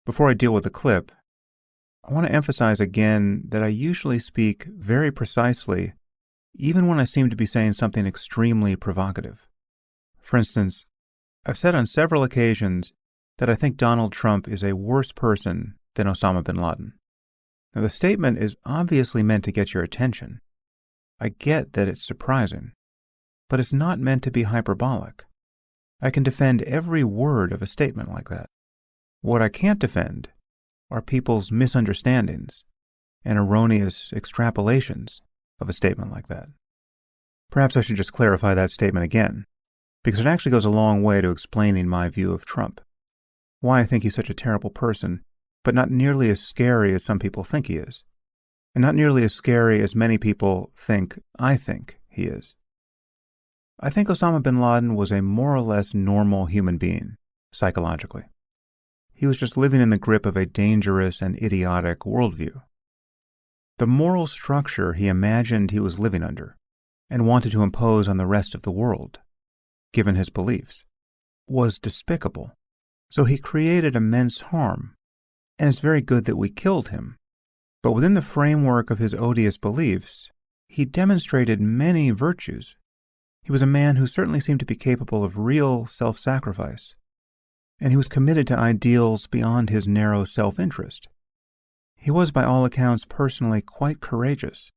Before I deal with the clip, I want to emphasize again that I usually speak very precisely, even when I seem to be saying something extremely provocative. For instance, I've said on several occasions that I think Donald Trump is a worse person than Osama bin Laden. Now, the statement is obviously meant to get your attention. I get that it's surprising, but it's not meant to be hyperbolic. I can defend every word of a statement like that. What I can't defend are people's misunderstandings and erroneous extrapolations of a statement like that. Perhaps I should just clarify that statement again, because it actually goes a long way to explaining my view of Trump. Why I think he's such a terrible person, but not nearly as scary as some people think he is, and not nearly as scary as many people think I think he is. I think Osama bin Laden was a more or less normal human being, psychologically. He was just living in the grip of a dangerous and idiotic worldview. The moral structure he imagined he was living under and wanted to impose on the rest of the world, given his beliefs, was despicable. So he created immense harm, and it's very good that we killed him. But within the framework of his odious beliefs, he demonstrated many virtues. He was a man who certainly seemed to be capable of real self-sacrifice, and he was committed to ideals beyond his narrow self-interest. He was, by all accounts, personally quite courageous.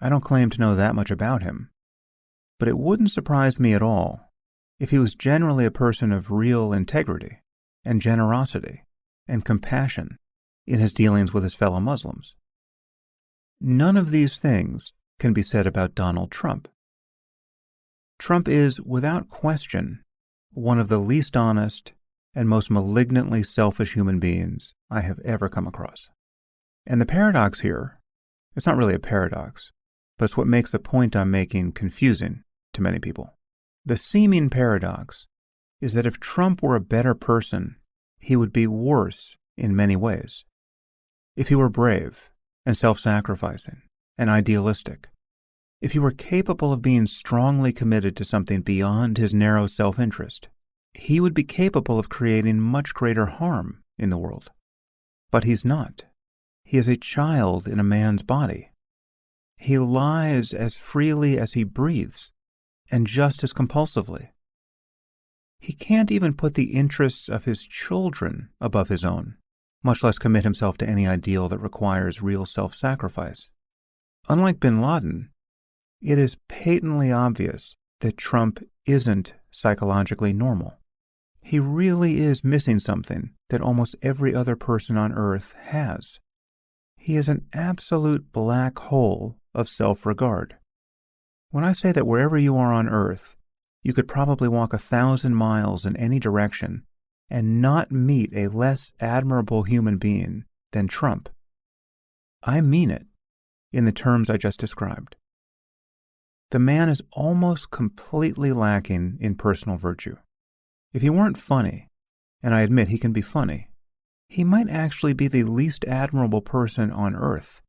I don't claim to know that much about him, but it wouldn't surprise me at all if he was generally a person of real integrity and generosity and compassion in his dealings with his fellow Muslims. None of these things can be said about Donald Trump. Trump is, without question, one of the least honest and most malignantly selfish human beings I have ever come across. And the paradox here, it's not really a paradox, but it's what makes the point I'm making confusing to many people. The seeming paradox is that if Trump were a better person, he would be worse in many ways. If he were brave and self-sacrificing and idealistic, if he were capable of being strongly committed to something beyond his narrow self-interest, he would be capable of creating much greater harm in the world. But he's not. He is a child in a man's body. He lies as freely as he breathes, and just as compulsively. He can't even put the interests of his children above his own, much less commit himself to any ideal that requires real self-sacrifice. Unlike bin Laden, it is patently obvious that Trump isn't psychologically normal. He really is missing something that almost every other person on Earth has. He is an absolute black hole of self-regard. When I say that wherever you are on Earth, you could probably walk 1,000 miles in any direction and not meet a less admirable human being than Trump, I mean it in the terms I just described. The man is almost completely lacking in personal virtue. If he weren't funny, and I admit he can be funny, he might actually be the least admirable person on Earth.